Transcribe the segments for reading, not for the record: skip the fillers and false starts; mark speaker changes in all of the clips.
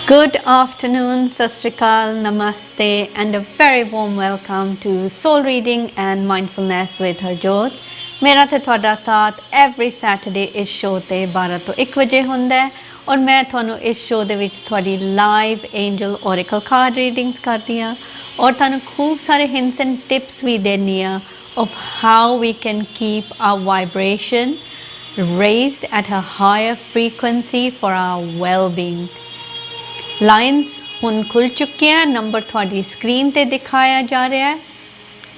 Speaker 1: Good afternoon, Sat Sri Akal, Namaste, and a very warm welcome to Soul Reading and Mindfulness with Harjot. मेरा ते थोड़ा साथ every Saturday इस show ते 12 ਤੋਂ 1 ਵਜੇ ਹੁੰਦਾ ਹੈ ਔਰ ਮੈਂ ਤੁਹਾਨੂੰ ਇਸ ਸ਼ੋ ਦੇ ਵਿੱਚ ਤੁਹਾਡੀ ਲਾਈਵ ਐਂਜਲ ਔਰੇਕਲ ਕਾਰਡ ਰੀਡਿੰਗਸ ਕਰਦੀ ਹਾਂ ਔਰ ਤੁਹਾਨੂੰ ਖੂਬ ਸਾਰੇ hints and tips ਵੀ ਦਿੰਦੀ ਹਾਂ of how we can keep our vibration raised at a higher frequency for our well-being. Lines ਹੁਣ ਖੁੱਲ ਚੁੱਕੀਆਂ ਨੰਬਰ ਤੁਹਾਡੀ ਸਕਰੀਨ ਤੇ ਦਿਖਾਇਆ ਜਾ ਰਿਹਾ ਹੈ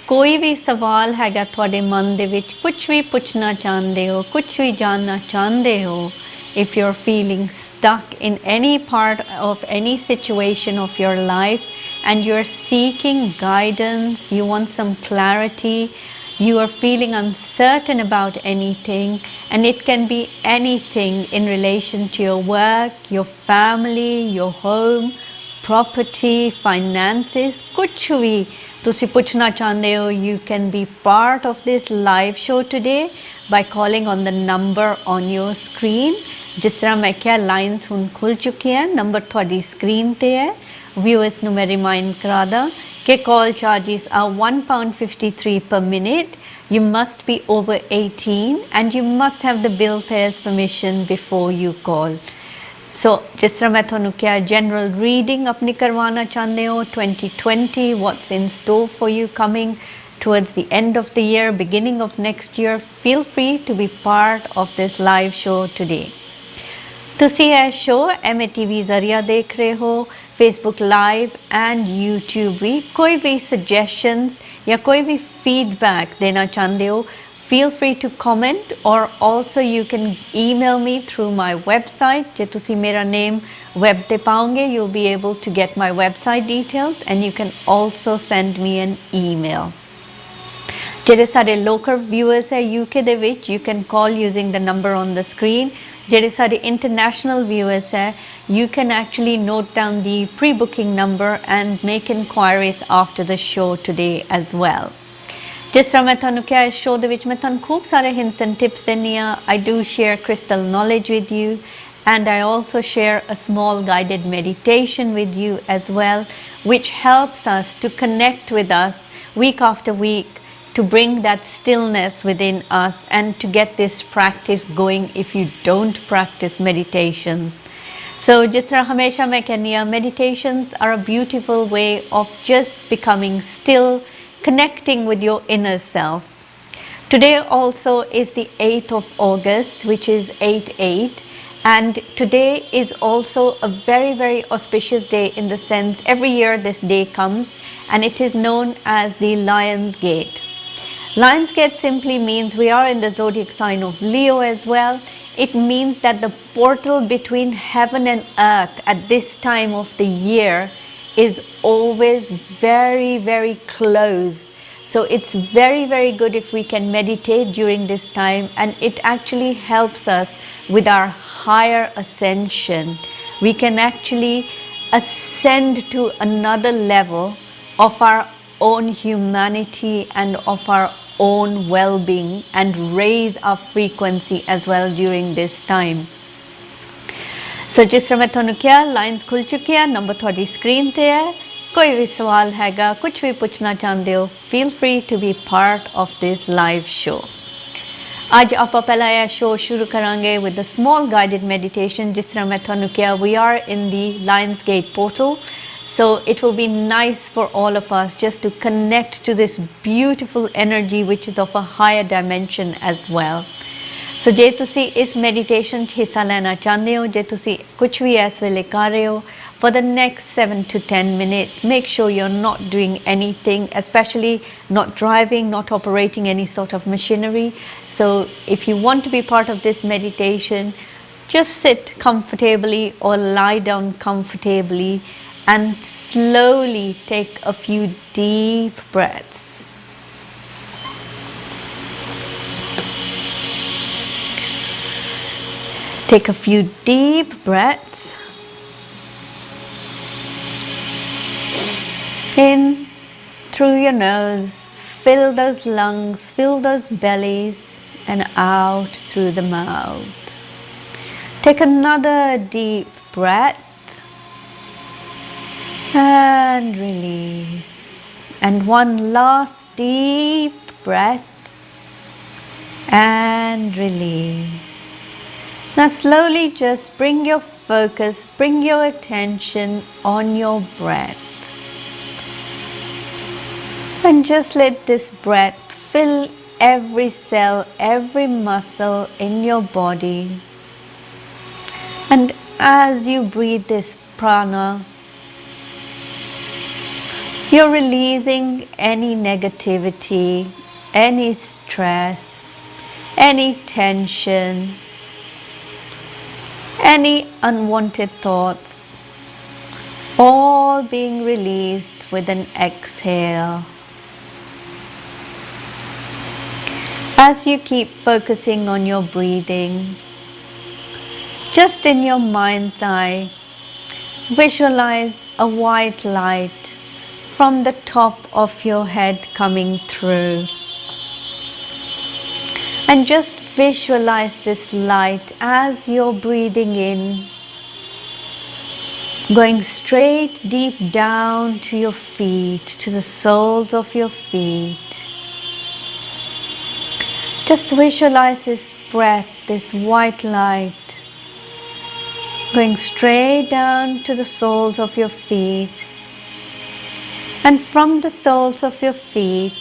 Speaker 1: ਕੋਈ ਵੀ ਸਵਾਲ ਹੈਗਾ ਤੁਹਾਡੇ ਮਨ ਦੇ ਵਿੱਚ ਕੁਝ ਵੀ ਪੁੱਛਣਾ ਚਾਹੁੰਦੇ ਹੋ ਕੁਝ ਵੀ ਜਾਣਨਾ ਚਾਹੁੰਦੇ ਹੋ if you're feeling stuck in any part of any situation of your life and you're seeking guidance you want some clarity you are feeling uncertain about anything and it can be anything in relation to your work, your family, your home, property, finances, kuch bhi tusi puchna chahte ho you can be part of this live show today by calling on the number on your screen जिस तरह मैं क्या lines हुन खुल चुकी हैं number थोड़ी screen ते है व्यूअर्स नु मैं रिमाइंड करा दा कि call charges are £1.53 per minute you must be over 18 and you must have the bill payer's permission before you call so जिस तरह मैं थोनु क्या general reading अपनी करवाना चाहते हो 2020 what's in store for you coming towards the end of the year beginning of next year feel free to be part of this live show today ਤੁਸੀਂ ਇਹ ਸ਼ੋ MATV ਜ਼ਰੀਆ ਦੇਖ ਰਹੇ ਹੋ Facebook Live and YouTube ਵੀ ਕੋਈ ਵੀ suggestions ਜਾਂ ਕੋਈ ਵੀ feedback ਦੇਣਾ ਚਾਹੁੰਦੇ ਹੋ feel free to comment or also you can email me through my website ਜੇ ਤੁਸੀਂ ਮੇਰਾ name web ਤੇ ਪਾਓਗੇ you'll be able to get my website details and you can also send me an email ਜਿਹੜੇ ਸਾਡੇ local viewers ਹੈ UK ਦੇ ਵਿੱਚ you can call using the number on the screen ਜਿਹੜੇ ਸਾਡੇ international viewers ਹੈ you can actually note down the pre-booking number and make inquiries after the show today as well ਜਿਸ ਤਰ੍ਹਾਂ ਮੈਂ ਤੁਹਾਨੂੰ ਕਿਹਾ ਇਸ ਸ਼ੋ ਦੇ ਵਿੱਚ ਮੈਂ ਤੁਹਾਨੂੰ ਖੂਬ ਸਾਰੇ hints and tips ਦਿੰਦੀ ਹਾਂ I do share crystal knowledge with you and I also share a small guided meditation with you as well which helps us to connect with us week after week to bring that stillness within us and to get this practice going if you don't practice meditations. So jis tarah hamesha main kehni haan meditations are a beautiful way of just becoming still, connecting with your inner self. Today also is the 8th of August which is 8/8 and today is also a very auspicious day in the sense every year this day comes and it is known as the Lion's Gate. Lion's Gate simply means we are in the zodiac sign of Leo as well. It means that the portal between heaven and earth at this time of the year is always very close. So it's very good if we can meditate during this time and it actually helps us with our higher ascension. We can actually ascend to another level of our own humanity and of our own well-being and raise our frequency as well during this time. So जिस तरह मैं ਤੁਹਾਨੂੰ ਕਿਹਾ lines ਖੁੱਲ ਚੁੱਕੀਆਂ number ਤੁਹਾਡੀ screen ਤੇ ਹੈ ਕੋਈ ਵੀ ਸਵਾਲ ਹੈਗਾ ਕੁਝ ਵੀ ਪੁੱਛਣਾ ਚਾਹੁੰਦੇ ਹੋ feel free to be part of this live show. ਅੱਜ ਆਪਾਂ ਪਹਿਲਾ ਇਹ ਸ਼ੋ ਸ਼ੁਰੂ ਕਰਾਂਗੇ with a small guided meditation ਜਿਸ ਤਰ੍ਹਾਂ ਮੈਂ ਤੁਹਾਨੂੰ ਕਿਹਾ we are in the Lion's Gate portal so it will be nice for all of us just to connect to this beautiful energy which is of a higher dimension as well. So ਜੇ ਤੁਸੀਂ ਇਸ meditation 'ਚ ਹਿੱਸਾ ਲੈਣਾ ਚਾਹੁੰਦੇ ਹੋ ਜੇ ਤੁਸੀਂ ਕੁਝ ਵੀ ਇਸ ਵੇਲੇ ਕਰ ਰਹੇ ਹੋ for the next 7 to 10 minutes make sure you're not doing anything especially not driving not operating any sort of machinery so if you want to be part of this meditation just sit comfortably or lie down comfortably and slowly take a few deep breaths. Take a few deep breaths in through your nose, fill those lungs, fill those bellies and out through the mouth. Take another deep breath and release. And one last deep breath and release. Now slowly just bring your focus, bring your attention on your breath. And just let this breath fill every cell, every muscle in your body. And as you breathe this prana, you're releasing any negativity, any stress, any tension, any unwanted thoughts, all being released with an exhale. As you keep focusing on your breathing, just in your mind's eye, visualize a white light from the top of your head coming through. And just visualize this light as you're breathing in, going straight deep down to your feet, to the soles of your feet. Just visualize this breath, this white light, going straight down to the soles of your feet. And from the soles of your feet,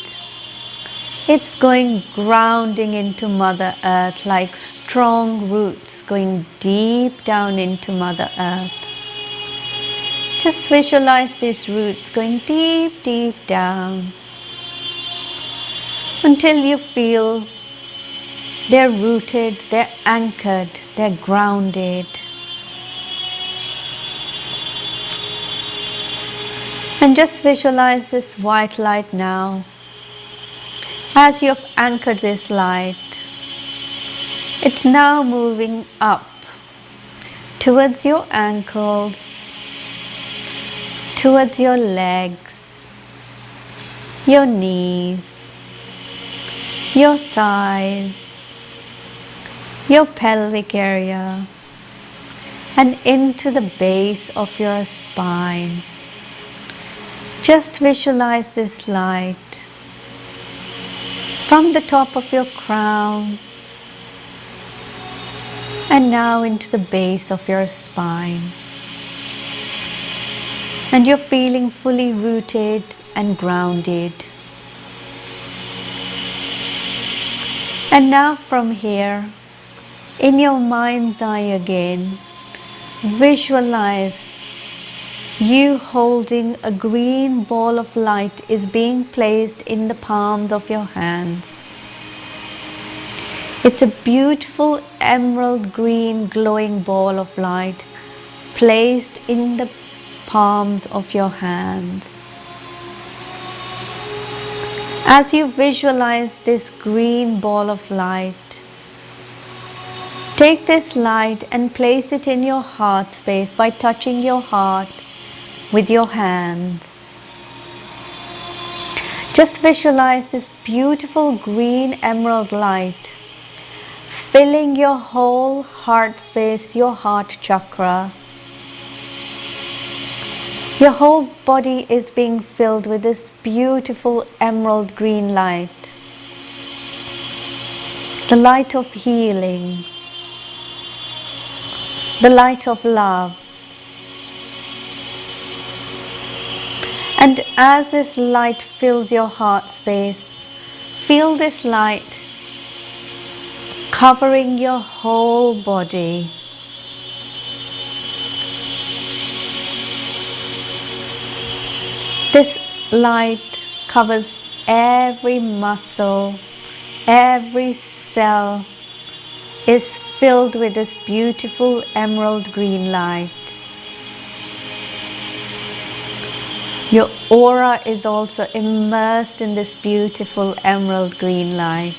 Speaker 1: it's going grounding into Mother Earth like strong roots going deep down into Mother Earth. Just visualize these roots going deep, deep down until you feel they're rooted, they're anchored, they're grounded. And just visualize this white light now. As you've anchored this light, it's now moving up towards your ankles, towards your legs, your knees, your thighs, your pelvic area, and into the base of your spine. Just visualize this light from the top of your crown and now into the base of your spine. And you're feeling fully rooted and grounded. And now from here, in your mind's eye again, visualize you holding a green ball of light is being placed in the palms of your hands. It's a beautiful emerald green glowing ball of light placed in the palms of your hands. As you visualize this green ball of light, take this light and place it in your heart space by touching your heart with your hands. Just visualize this beautiful green emerald light filling your whole heart space, your heart chakra. Your whole body is being filled with this beautiful emerald green light. The light of healing, the light of love. And as this light fills your heart space, feel this light covering your whole body. This light covers every muscle, every cell is filled with this beautiful emerald green light. Your aura is also immersed in this beautiful emerald green light.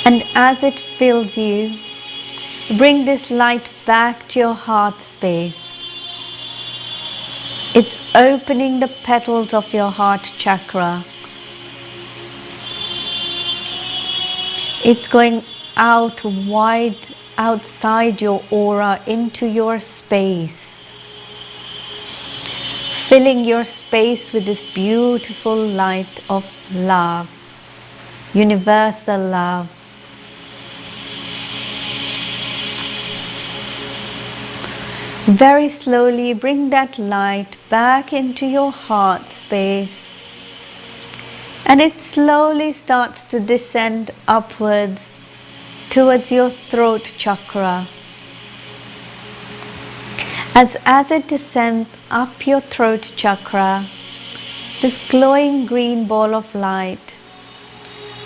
Speaker 1: And as it fills you, bring this light back to your heart space. It's opening the petals of your heart chakra. It's going out wide outside your aura into your space, filling your space with this beautiful light of love, universal love. Very slowly bring that light back into your heart space, and it slowly starts to descend upwards towards your throat chakra. As it descends up your throat chakra, this glowing green ball of light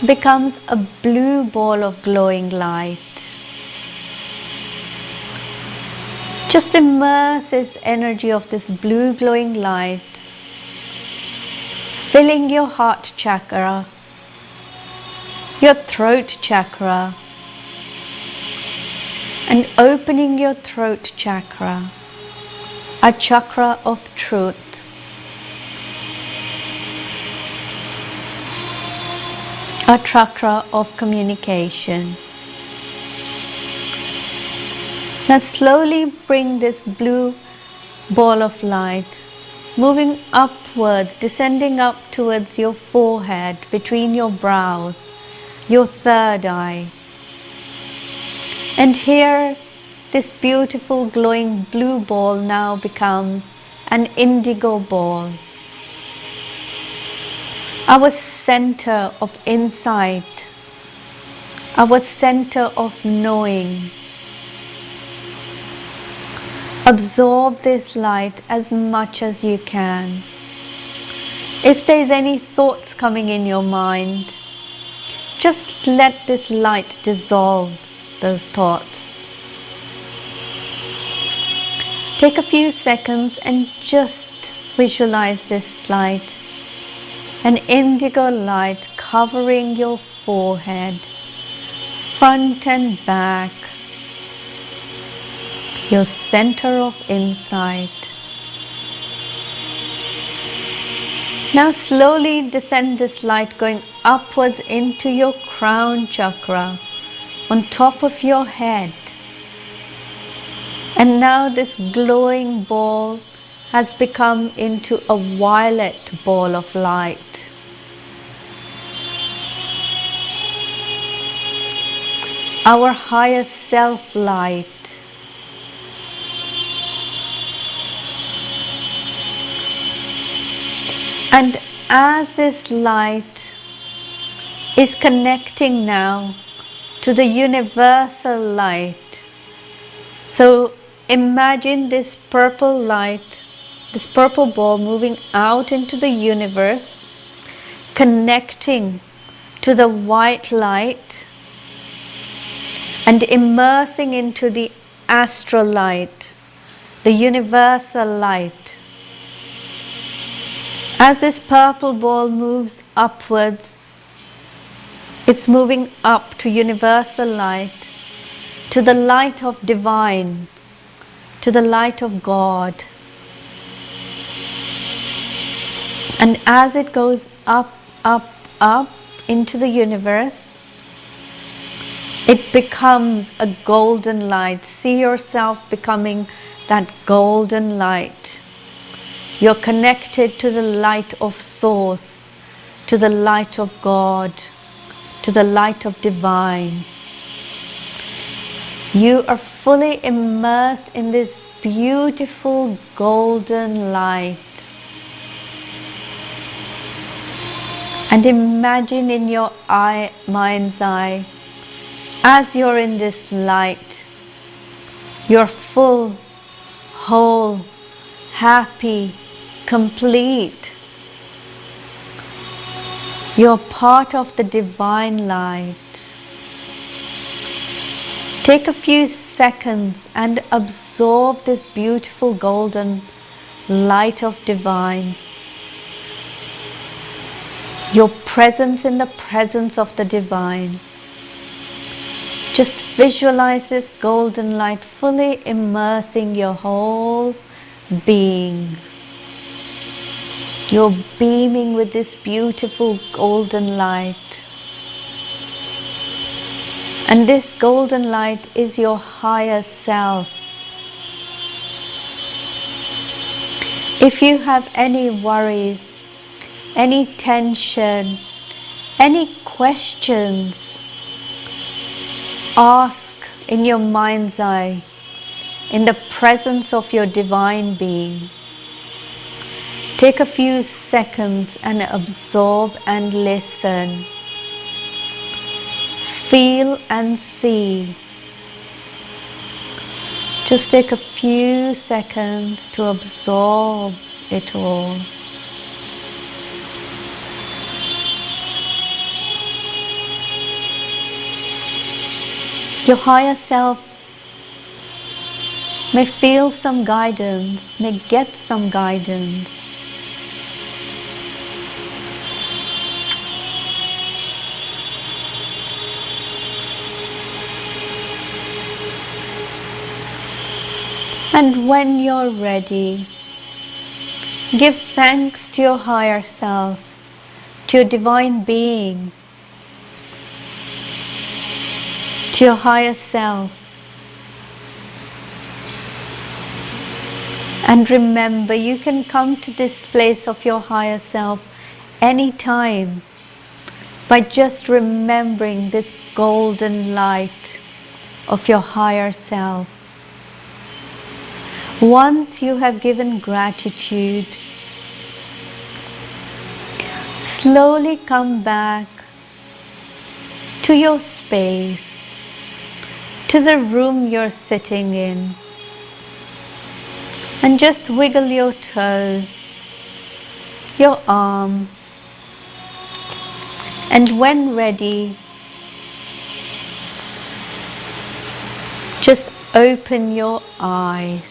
Speaker 1: becomes a blue ball of glowing light. Just immerse this energy of this blue glowing light, filling your heart chakra, your throat chakra, and opening your throat chakra, a chakra of truth, a chakra of communication. Now slowly bring this blue ball of light moving upwards, descending up towards your forehead, between your brows, your third eye. And here this beautiful glowing blue ball now becomes an indigo ball, our center of insight, our center of knowing. Absorb this light as much as you can. If there's any thoughts coming in your mind, just let this light dissolve those thoughts. Take a few seconds and just visualize this light, an indigo light covering your forehead, front and back, your center of insight. Now slowly descend this light going upwards into your crown chakra, on top of your head. And now this glowing ball has become into a violet ball of light. Our higher self light. And as this light is connecting now to the universal light, so imagine this purple light, this purple ball moving out into the universe, connecting to the white light and immersing into the astral light, the universal light. As this purple ball moves upwards, it's moving up to universal light, to the light of divine, to the light of God. And as it goes up, up, up into the universe, it becomes a golden light. See yourself becoming that golden light. You're connected to the light of Source, to the light of God, to the light of divine. You are fully immersed in this beautiful golden light. And imagine in your mind's eye, as you're in this light, you're full, whole, happy, complete. You're part of the divine light. Take a few seconds and absorb this beautiful golden light of divine. Your presence in the presence of the divine. Just visualize this golden light fully immersing your whole being. You're beaming with this beautiful golden light. And this golden light is your higher self. If you have any worries, any tension, any questions, ask in your mind's eye, in the presence of your divine being. Take a few seconds and absorb and listen. Feel and see. Just take a few seconds to absorb it all. Your higher self may feel some guidance, may get some guidance. And when you're ready, give thanks to your higher self, to your divine being, to your higher self. And remember, you can come to this place of your higher self anytime by just remembering this golden light of your higher self. Once you have given gratitude, slowly come back to your space, to the room you're sitting in, and just wiggle your toes, your arms, and when ready, just open your eyes.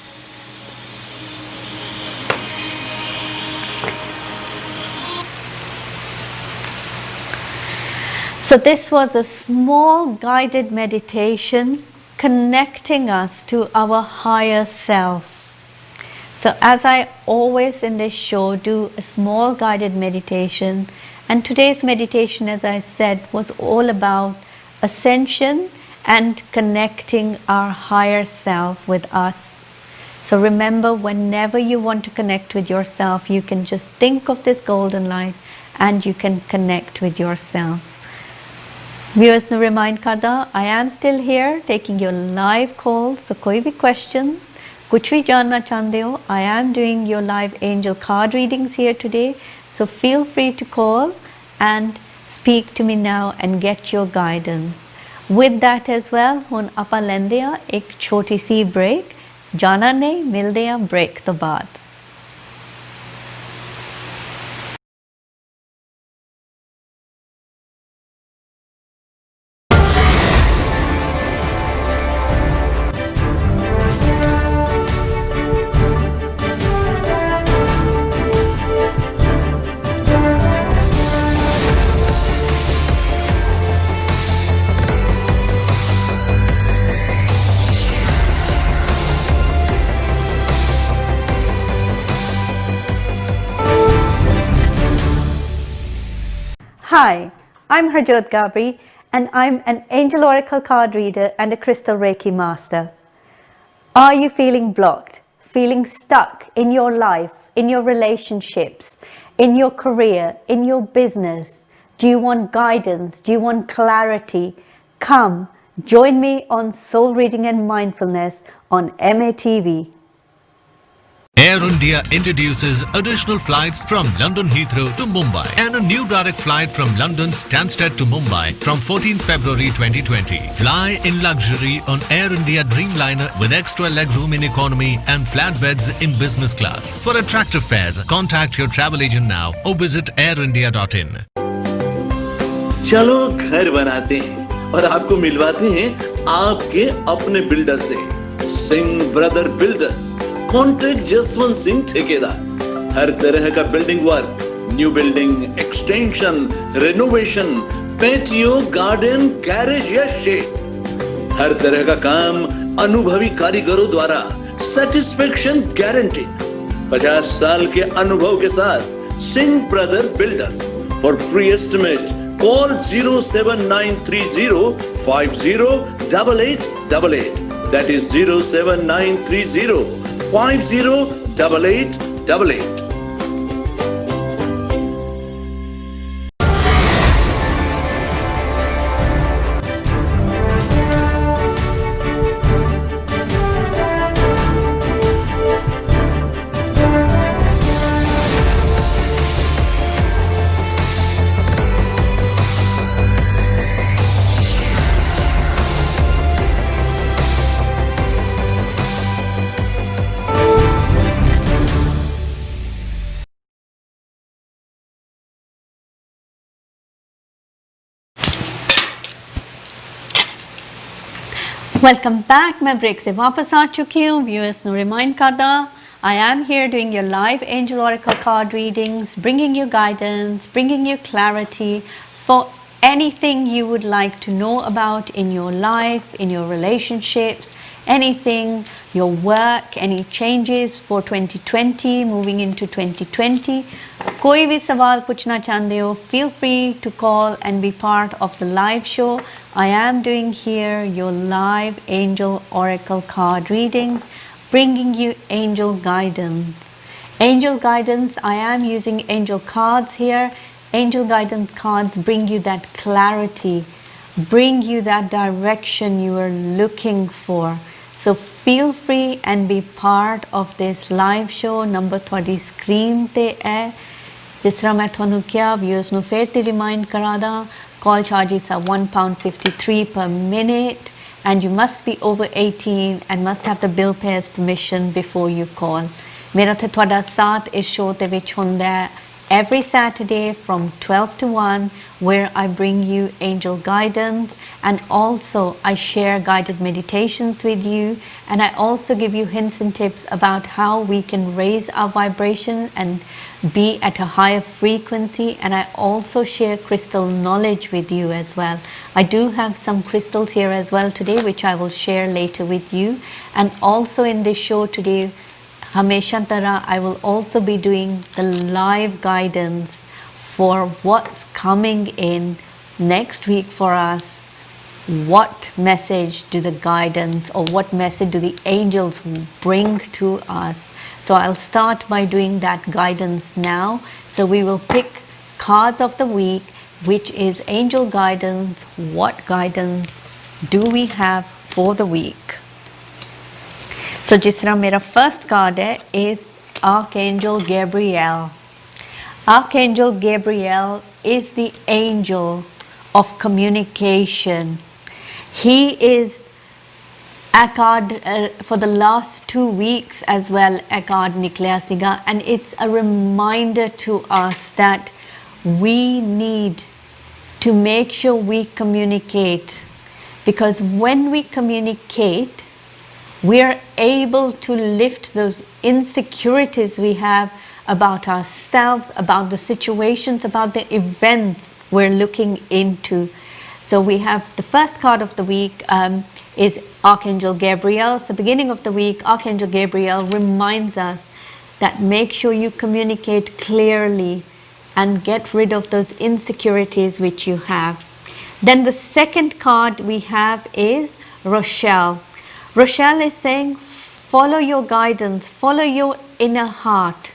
Speaker 1: So this was a small guided meditation connecting us to our higher self. So as I always in this show do a small guided meditation, and today's meditation, as I said, was all about ascension and connecting our higher self with us. So remember, whenever you want to connect with yourself, you can just think of this golden light and you can connect with yourself. Viewers ਨੂੰ remind ਕਰਦਾ, I am still here taking your live calls. So ਕੋਈ ਵੀ questions, ਕੁਛ ਵੀ ਜਾਨਣਾ ਚਾਹੁੰਦੇ ਹੋ, I am doing your live angel card readings here today. So feel free to call and speak to me now and get your guidance. With that as well, ਹੁਣ ਆਪਾਂ ਲੈਂਦੇ ਹਾਂ ਇੱਕ ਛੋਟੀ ਸੀ break. ਜਾਣਾ ਨਹੀਂ, ਮਿਲਦੇ ਹਾਂ break ਤੋਂ ਬਾਅਦ. Hi, I'm Harjot Gabri and I'm an Angel Oracle card reader and a Crystal Reiki master. Are you feeling blocked, feeling stuck in your life, in your relationships, in your career, in your business? Do you want guidance? Do you want clarity? Come, join me on Soul Reading and Mindfulness on MATV.
Speaker 2: Air India introduces additional flights from London Heathrow to Mumbai and a new direct flight from London Stansted to Mumbai from 14th February 2020. Fly in luxury on Air India Dreamliner with extra legroom in economy and flatbeds in business class. For attractive fares, contact your travel agent now or visit airindia.in.
Speaker 3: चलो घर बनाते हैं और आपको मिलवाते हैं आपके अपने builder से, Singh brother builders, contract Jaswant Singh ठेकेदार। हर तरह का building work, new building, extension, renovation, patio, garden, garage या शेड, हर तरह का काम अनुभवी कारीगरों द्वारा, सेटिस्फेक्शन गारंटीड। 50 साल के अनुभव के साथ Singh brother builders. For free estimate Call 07930 508888. That is 07930 508888.
Speaker 1: Welcome back. मैं ब्रेक से वापस आ चुकी हूँ। व्यूअर्स नो रिमाइंड करदा I am here doing your live angel oracle card readings, bringing you guidance, bringing you clarity for anything you would like to know about in your life, in your relationships, anything, your work, any changes for 2020 moving into 2020. कोई भी सवाल पूछना चाहते हो, feel free to call and be part of the live show. I am doing here your live angel oracle card readings, bringing you angel guidance. Angel guidance, I am using angel cards here. Angel guidance cards bring you that clarity, bring you that direction you are looking for. So feel free and be part of this live show. Number ਤੁਹਾਡੀ screen ਤੇ ਹੈ। ਜਿਸ ਤਰ੍ਹਾਂ ਮੈਂ ਤੁਹਾਨੂੰ ਕਿਹਾ, viewers ਨੂੰ ਫਿਰ ਤੇ remind ਕਰਾ ਦਾਂ, call charges are £1.53 per minute and you must be over 18 and must have the bill payer's permission before you call. ਮੇਰਾ ਤੇ ਤੁਹਾਡਾ ਸਾਥ ਇਸ show ਦੇ ਵਿੱਚ ਹੁੰਦਾ ਹੈ every Saturday from 12 to 1, where I bring you angel guidance, and also I share guided meditations with you, and I also give you hints and tips about how we can raise our vibration and be at a higher frequency, and I also share crystal knowledge with you as well. I do have some crystals here as well today, which I will share later with you. And also in this show today, Hamesha Tara, I will also be doing the live guidance for what's coming in next week for us. What message do the guidance or what message do the angels bring to us? So I'll start by doing that guidance now. So we will pick cards of the week, which is angel guidance. What guidance do we have for the week? So जिस तरह मेरा first card है is Archangel Gabriel. Archangel Gabriel is the angel of communication. He is a card for the last 2 weeks as well. A card निकला सीगा, and it's a reminder to us that we need to make sure we communicate, because when we communicate, we are able to lift those insecurities we have about ourselves, about the situations, about the events we're looking into. So we have the first card of the week is Archangel Gabriel. So beginning of the week, Archangel Gabriel reminds us that make sure you communicate clearly and get rid of those insecurities which you have. Then the second card we have is Rochelle. Rochelle is saying, follow your guidance, follow your inner heart,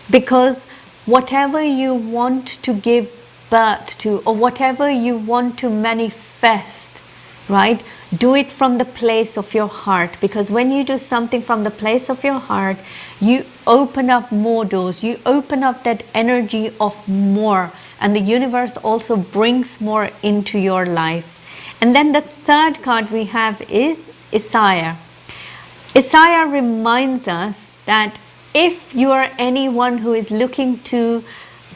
Speaker 1: because whatever you want to give birth to or whatever you want to manifest, right, do it from the place of your heart, because when you do something from the place of your heart, you open up more doors, you open up that energy of more, and the universe also brings more into your life. And then the third card we have is Isaiah. Isaiah reminds us that if you are anyone who is looking to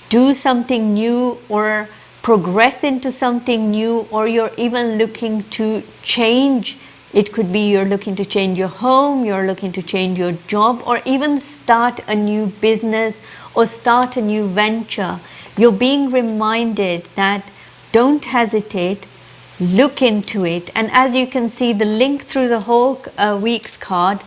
Speaker 1: do something new or progress into something new, or you're even looking to change, it could be you're looking to change your home, you're looking to change your job, or even start a new business or start a new venture, you're being reminded that don't hesitate, look into it. And as you can see, the link through the whole week's card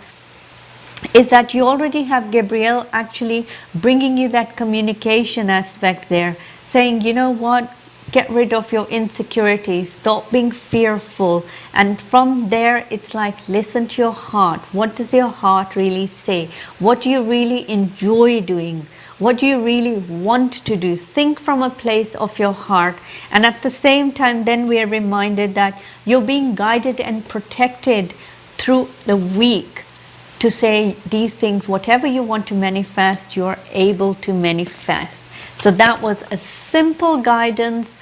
Speaker 1: is that you already have Gabriel actually bringing you that communication aspect there, saying, you know what, get rid of your insecurities, stop being fearful, and from there it's like listen to your heart. What does your heart really say? What do you really enjoy doing? What do you really want to do? Think from a place of your heart, and at the same time then we are reminded that you're being guided and protected through the week to say these things. Whatever you want to manifest, you're able to manifest. So that was a simple guidance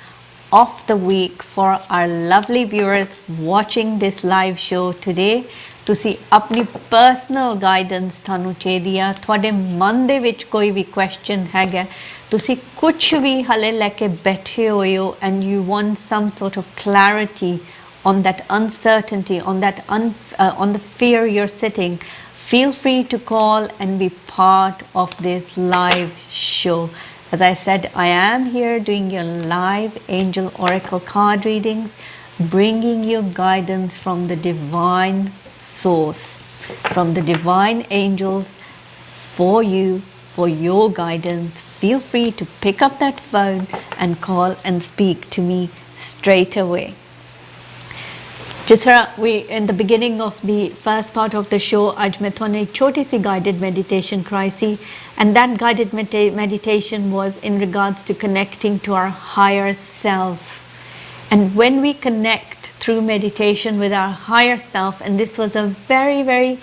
Speaker 1: of the week for our lovely viewers watching this live show today. ਤੁਸੀਂ ਆਪਣੀ personal guidance ਤੁਹਾਨੂੰ ਚਾਹੀਦੀ ਆ, ਤੁਹਾਡੇ ਮਨ ਦੇ ਵਿੱਚ ਕੋਈ ਵੀ ਕੁਐਸਚਨ ਹੈਗਾ, ਤੁਸੀਂ ਕੁਝ ਵੀ ਹਲੇ ਲੈ ਕੇ ਬੈਠੇ ਹੋਏ ਹੋ and you want some sort of clarity on that uncertainty, on that on the fear you're sitting, feel free to call and be part of this live show. As I said, I am here doing your live angel oracle card readings, bringing you guidance from the divine source, from the divine angels for you, for your guidance. Feel free to pick up that phone and call and speak to me straight away. जिस तरह we in the beginning of the first part of the show, आज मैं थोड़ी एक छोटी सी guided meditation कराई सी, and that guided meditation was in regards to connecting to our higher self. And when we connect through meditation with our higher self, and this was a very, very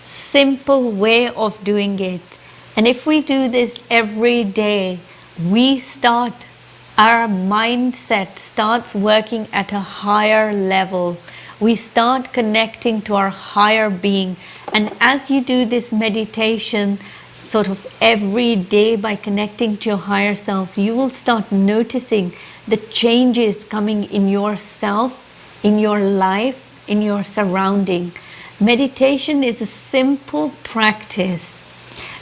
Speaker 1: simple way of doing it, and if we do this every day, our mindset starts working at a higher level. We start connecting to our higher being, and as you do this meditation sort of every day by connecting to your higher self, you will start noticing the changes coming in yourself, in your life, in your surrounding. Meditation is a simple practice,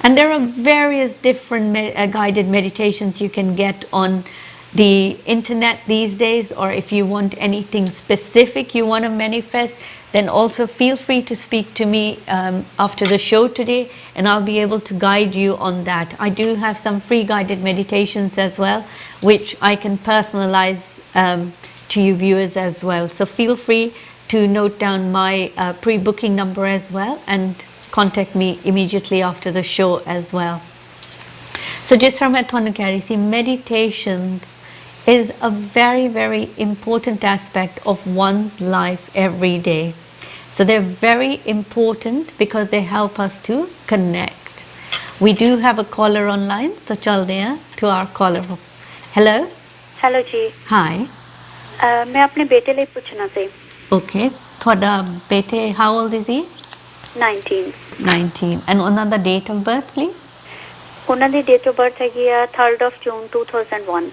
Speaker 1: and there are various different guided meditations you can get on the internet these days, or if you want anything specific you want to manifest, then also feel free to speak to me after the show today, and I'll be able to guide you on that. I do have some free guided meditations as well, which I can personalize to you viewers as well. So feel free to note down my pre-booking number as well and contact me immediately after the show as well. So जिस तरह मैं ਤੁਹਾਨੂੰ कह रही थी, meditations is a very, very important aspect of one's life every day. So they're very important because they help us to connect. We do have a caller online, so chalde hain to our caller. Hello.
Speaker 4: Hello ji.
Speaker 1: Hi.
Speaker 4: मैं अपने बेटे लिए पूछना ਸੀ.
Speaker 1: Okay. ਤੁਹਾਡਾ ਬੇਟੇ, how old is he?
Speaker 4: 19.
Speaker 1: 19. And another date of birth, please?
Speaker 4: ਉਹਨਾਂ ਦੀ date of birth ਹੈਗੀ ਆ 3rd of June 2001.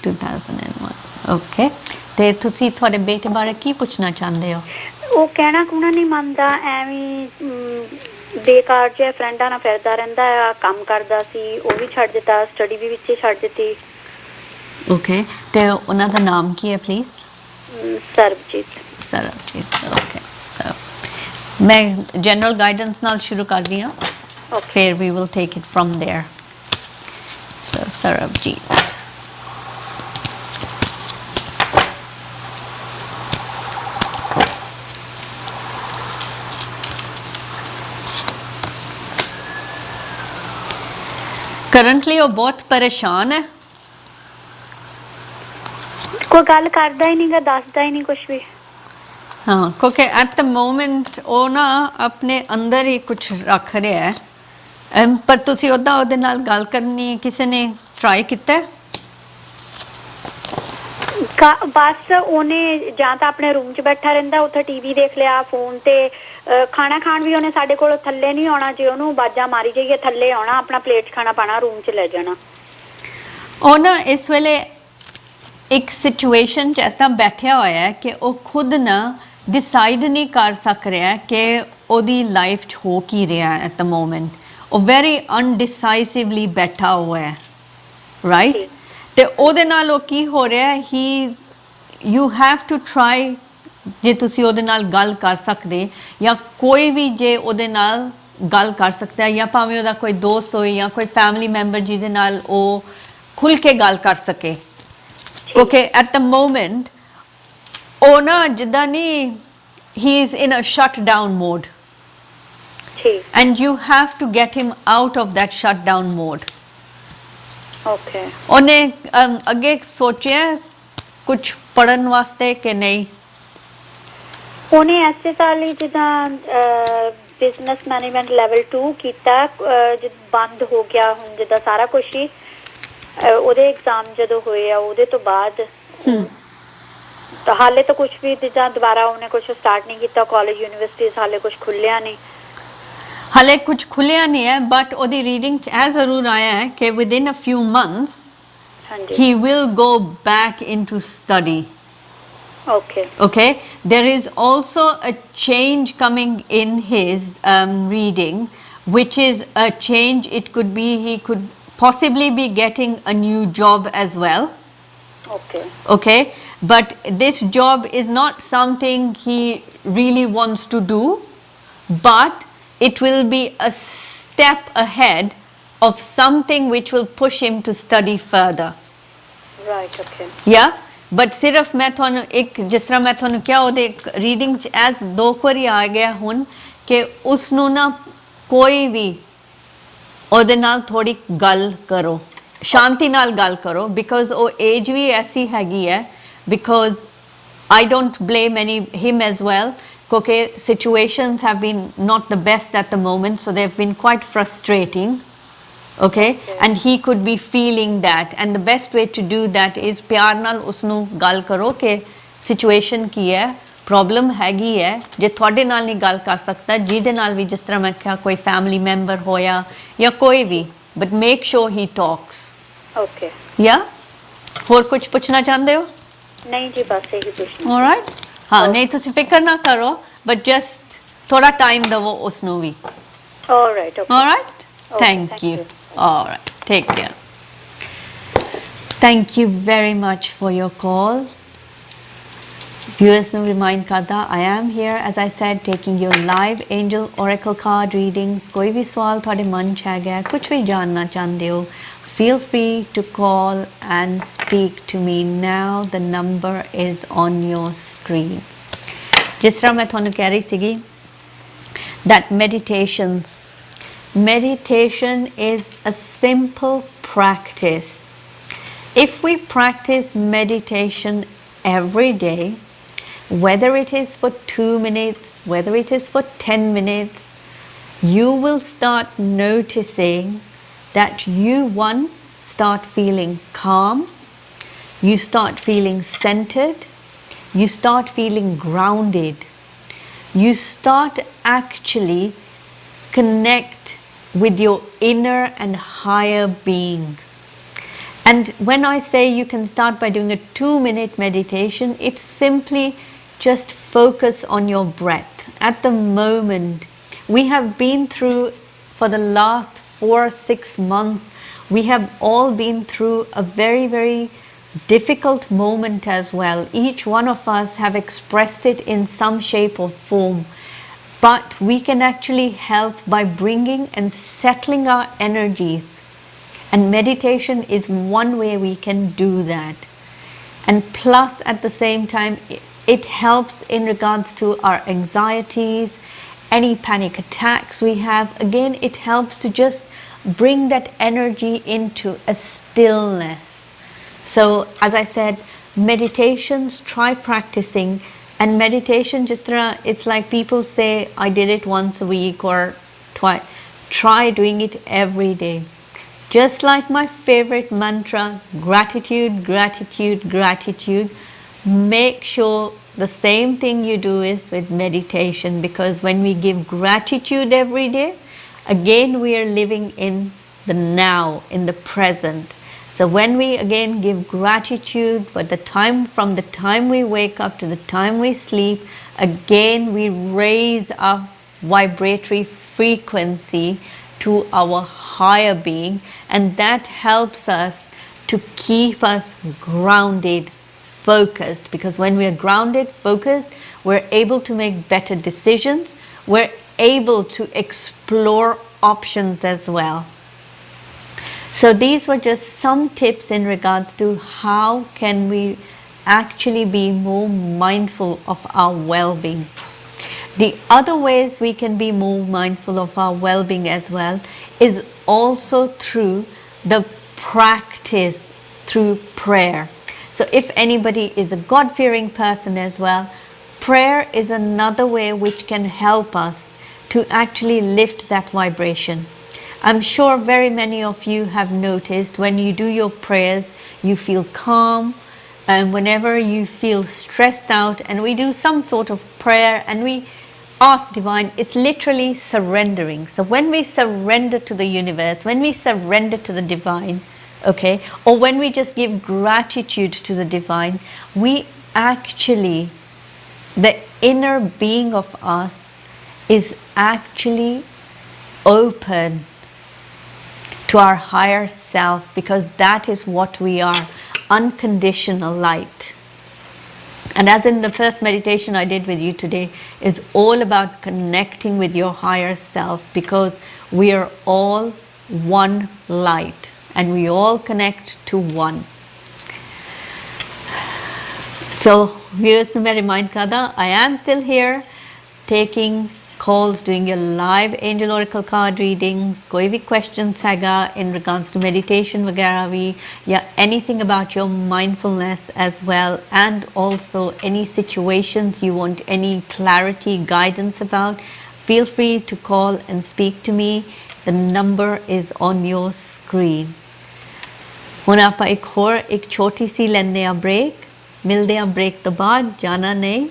Speaker 1: 2001. Okay. ਤੇ ਤੁਸੀਂ ਤੁਹਾਡੇ ਬੇਟੇ ਬਾਰੇ ਕੀ ਪੁੱਛਣਾ ਚਾਹੁੰਦੇ ਹੋ?
Speaker 4: ਉਹ ਕਹਿਣਾ ਕੁਣਾ ਨਹੀਂ ਮੰਨਦਾ, ਐਵੇਂ ਬੇਕਾਰ ਜਿਹਾ ਫਰੈਂਡਾਂ ਨਾਲ ਫਿਰਦਾ ਰਹਿੰਦਾ ਆ, ਕੰਮ ਕਰਦਾ ਸੀ ਉਹ ਵੀ ਛੱਡ ਦਿੱਤਾ, ਸਟੱਡੀ ਵੀ ਵਿੱਚੇ ਛੱਡ ਦਿੱਤੀ.
Speaker 1: ਓਕੇ. ਤੇ ਉਹਨਾਂ ਦਾ ਨਾਮ ਕੀ ਹੈ ਪਲੀਜ਼?
Speaker 4: ਸਰਬਜੀਤ.
Speaker 1: ਸਰਬਜੀਤ. ਓਕੇ. ਸੋ ਮੈਂ ਜਨਰਲ ਗਾਈਡੈਂਸ ਨਾਲ ਸ਼ੁਰੂ ਕਰਦੀ ਹਾਂ, ਫਿਰ we will take it from there. So Sarabjit. Currently ਉਹ ਬਹੁਤ ਪਰੇਸ਼ਾਨ ਹੈ.
Speaker 4: ਕੋਈ ਗੱਲ ਕਰਦਾ ਹੀ ਨਹੀਂਗਾ, ਦੱਸਦਾ ਹੀ ਨਹੀਂ ਕੁਝ ਵੀ.
Speaker 1: ਹਾਂ, ਕਿਉਂਕਿ ਐਟ ਦ ਮੋਮੈਂਟ ਉਹ ਨਾ ਆਪਣੇ ਅੰਦਰ ਹੀ ਕੁਝ ਰੱਖ ਰਿਹਾ ਹੈ, ਪਰ ਤੁਸੀਂ ਉਹਦੇ ਨਾਲ ਗੱਲ ਕਰਨੀ ਕਿਸੇ ਨੇ ਟਰਾਈ ਕੀਤਾ?
Speaker 4: ਬਸ ਉਹਨੇ ਜਾਂ ਤਾਂ ਆਪਣੇ ਰੂਮ 'ਚ ਬੈਠਾ ਰਹਿੰਦਾ, ਉੱਥੇ ਟੀਵੀ ਦੇਖ ਲਿਆ, ਫੋਨ ਤੇ ਖਾਣਾ ਖਾਣ ਵੀ ਉਹਨੇ ਸਾਡੇ ਕੋਲ ਥੱਲੇ ਨਹੀਂ ਆਉਣਾ, ਜੇ ਉਹਨੂੰ ਆਵਾਜ਼ਾਂ ਮਾਰੀ ਜਾਈਏ ਥੱਲੇ ਆਉਣਾ, ਆਪਣਾ ਪਲੇਟ 'ਚ ਖਾਣਾ ਪਾਣਾ ਰੂਮ 'ਚ ਲੈ ਜਾਣਾ.
Speaker 1: ਉਹ ਨਾ ਇਸ ਵੇਲੇ ਇੱਕ ਸਿਚੁਏਸ਼ਨ 'ਚ ਇਸ ਤਰ੍ਹਾਂ ਬੈਠਿਆ ਹੋਇਆ ਹੈ ਕਿ ਉਹ ਖੁਦ ਨਾ ਡਿਸਾਈਡ ਨਹੀਂ ਕਰ ਸਕ ਰਿਹਾ ਕਿ ਉਹਦੀ ਲਾਈਫ 'ਚ ਹੋ ਕੀ ਰਿਹਾ ਐਟ ਦ ਮੋਮੈਂਟ. ਉਹ ਵੈਰੀ ਅਨਡਿਸਾਈਸਿਵਲੀ ਬੈਠਾ ਹੋਇਆ ਹੈ, ਰਾਈਟ? ਤੇ ਉਹਦੇ ਨਾਲ ਉਹ ਕੀ ਹੋ ਰਿਹਾ, ਯੂ ਹੈਵ ਟੂ ਟਰਾਈ, ਜੇ ਤੁਸੀਂ ਉਹਦੇ ਨਾਲ ਗੱਲ ਕਰ ਸਕਦੇ ਜਾਂ ਕੋਈ ਵੀ ਜੇ ਉਹਦੇ ਨਾਲ ਗੱਲ ਕਰ ਸਕਦਾ, ਜਾਂ ਭਾਵੇਂ ਉਹਦਾ ਕੋਈ ਦੋਸਤ ਹੋਏ ਜਾਂ ਕੋਈ ਫੈਮਿਲੀ ਮੈਂਬਰ ਜਿਹਦੇ ਨਾਲ ਉਹ ਖੁੱਲ੍ਹ ਕੇ ਗੱਲ ਕਰ ਸਕੇ, Okay, at the moment, ਉਹ ਨਾ ਜਿੱਦਾਂ ਨਹੀਂ, he is in a shutdown mode.
Speaker 4: ਠੀਕ
Speaker 1: And you have to get him out of that shutdown mode.
Speaker 4: Okay
Speaker 1: ਉਹਨੇ ਅੱਗੇ ਸੋਚਿਆ ਕੁਝ ਪੜਨ ਵਾਸਤੇ ਕਿ ਨਹੀਂ?
Speaker 4: ਉਹਨੇ ਐਸੇ ਸਾਲ ਹੀ ਜਿੱਦਾਂ ਬਿਜ਼ਨਸ ਮੈਨੇਜਮੈਂਟ ਲੈਵਲ 2 ਕੀਤਾ, ਜਦ ਬੰਦ ਹੋ ਗਿਆ ਹੁਣ ਜਿੱਦਾਂ ਸਾਰਾ ਕੁਝ ਹੀ, ਉਹਦੇ ਐਗਜ਼ਾਮ ਜਦੋਂ ਹੋਏ ਆ ਉਹਦੇ ਤੋਂ ਬਾਅਦ ਤਾਂ ਹਾਲੇ ਤਾਂ ਕੁਝ ਵੀ ਜਿੱਦਾਂ ਦੁਬਾਰਾ ਉਹਨੇ ਕੁਝ ਸਟਾਰਟ ਨਹੀਂ ਕੀਤਾ, ਕਾਲਜ ਯੂਨੀਵਰਸਿਟੀਜ਼ ਹਾਲੇ ਕੁਝ ਖੁੱਲਿਆ ਨਹੀਂ,
Speaker 1: ਹਾਲੇ ਕੁਝ ਖੁੱਲਿਆ ਨਹੀਂ ਹੈ, ਬਟ ਉਹਦੀ ਰੀਡਿੰਗ 'ਚ ਇਹ ਜ਼ਰੂਰ ਆਇਆ ਹੈ ਕਿ within a few months
Speaker 4: ਹਾਂਜੀ
Speaker 1: he will go back into study.
Speaker 4: Okay
Speaker 1: Okay, there is also a change coming in his reading, which is a change. It could be he could possibly be getting a new job as well.
Speaker 4: Okay
Speaker 1: Okay, but this job is not something he really wants to do, but it will be a step ahead of something which will push him to study further.
Speaker 4: Right okay
Speaker 1: Yeah, but ਸਿਰਫ ਮੈਂ ਤੁਹਾਨੂੰ ਇੱਕ ਜਿਸ ਤਰ੍ਹਾਂ ਮੈਂ ਤੁਹਾਨੂੰ ਕਿਹਾ ਉਹਦੇ ਰੀਡਿੰਗ 'ਚ ਐਸ 2 ਵਾਰੀ ਆ ਗਿਆ ਹੁਣ ਕਿ ਉਸ ਨੂੰ ਨਾ ਕੋਈ ਵੀ ਉਹਦੇ ਨਾਲ ਥੋੜੀ ਗੱਲ ਕਰੋ, ਸ਼ਾਂਤੀ ਨਾਲ ਗੱਲ ਕਰੋ, ਬਿਕੋਜ਼ ਉਹ ਏਜ ਵੀ ਐਸੀ ਹੈਗੀ ਹੈ, because I don't blame him as well, ਕਿਉਂਕਿ situations have been not the best at the moment, so they've been quite frustrating. Okay, and he could be feeling that, and the best way to do that is ਪਿਆਰ ਨਾਲ ਉਸਨੂੰ ਗੱਲ ਕਰੋ ਕਿ situation ਕੀ ਹੈ, problem ਹੈਗੀ ਹੈ, ਜੇ ਤੁਹਾਡੇ ਨਾਲ ਨਹੀਂ ਗੱਲ ਕਰ ਸਕਦਾ ਜਿਹਦੇ ਨਾਲ ਵੀ, ਜਿਸ ਤਰ੍ਹਾਂ ਮੈਂ ਕਿਹਾ ਕੋਈ ਫੈਮਿਲੀ ਮੈਂਬਰ ਹੋਇਆ ਜਾਂ ਕੋਈ ਵੀ, but make sure he talks.
Speaker 4: Okay
Speaker 1: Yeah, ਹੋਰ ਕੁਝ ਪੁੱਛਣਾ ਚਾਹੁੰਦੇ ਹੋ?
Speaker 4: ਨਹੀਂ ਜੀ ਬਸ ਇਹੀ ਪੁੱਛਣਾ।
Speaker 1: Alright, ਹਾਂ ਨਹੀਂ ਤੁਸੀਂ ਫਿਕਰ ਨਾ ਕਰੋ, but just ਥੋੜਾ ਟਾਈਮ ਦਿਵੋ ਉਸਨੂੰ ਵੀ।
Speaker 4: Alright, okay.
Speaker 1: Alright,
Speaker 4: Okay,
Speaker 1: thank
Speaker 4: thank
Speaker 1: you.
Speaker 4: you.
Speaker 1: Alright, take care. Thank you very much for your call. Viewers ਨੂੰ remind ਕਰਦਾ, I am here as I said taking your live angel oracle card readings. ਕੋਈ ਵੀ ਸਵਾਲ ਤੁਹਾਡੇ ਮਨ 'ਚ ਹੈਗਾ, ਕੁਝ ਵੀ ਜਾਣਨਾ ਚਾਹੁੰਦੇ ਹੋ, feel free to call and speak to me now. The number is on your screen. ਜਿਸ ਤਰ੍ਹਾਂ ਮੈਂ ਤੁਹਾਨੂੰ ਕਹਿ ਰਹੀ ਸੀਗੀ that meditation is a simple practice. If we practice meditation every day, whether it is for 2 minutes, whether it is for 10 minutes, you will start noticing that you, one, start feeling calm, you start feeling centered, you start feeling grounded, you start actually connect with your inner and higher being. And when I say you can start by doing a 2-minute meditation, it's simply just focus on your breath. At the moment, we have been through, for the last 4-6 months, we have all been through a very, very difficult moment as well. Each one of us have expressed it in some shape or form. But we can actually help by bringing and settling our energies. And meditation is one way we can do that. And plus, at the same time, it helps in regards to our anxieties, any panic attacks we have. Again, it helps to just bring that energy into a stillness. So, as I said, meditations, try practicing. And meditation, it's like people say, I did it once a week or twice. Try doing it every day. Just like my favorite mantra, gratitude, gratitude, gratitude. Make sure the same thing you do is with meditation, because when we give gratitude every day, again we are living in the now, in the present. So when we again give gratitude for the time, from the time we wake up to the time we sleep, again we raise our vibratory frequency to our higher being, and that helps us to keep us grounded, focused, because when we are grounded, focused, we're able to make better decisions, we're able to explore options as well. So these were just some tips in regards to how can we actually be more mindful of our well-being. The other ways we can be more mindful of our well-being as well is also through the practice, through prayer. So if anybody is a God-fearing person as well, prayer is another way which can help us to actually lift that vibration. I'm sure very many of you have noticed when you do your prayers, you feel calm, and whenever you feel stressed out and we do some sort of prayer and we ask divine, it's literally surrendering. So when we surrender to the universe, when we surrender to the divine, okay, or when we just give gratitude to the divine, we actually, the inner being of us is actually open to our higher self, because that is what we are, unconditional light. And as in the first meditation I did with you today, is all about connecting with your higher self, because we are all one light and we all connect to one. So viewers ने मैं remind कर दा, I am still here taking calls, doing your live angel oracle card readings. कोई भी questions हैगा in regards to meditation वगैरह भी, या anything about your mindfulness as well, and also any situations you want any clarity, guidance about, feel free to call and speak to me. The number is on your screen. ਹੁਣ ਆਪਾਂ एक छोटी सी लेने आ break, मिलते हैं break तो बाद, जाना नहीं.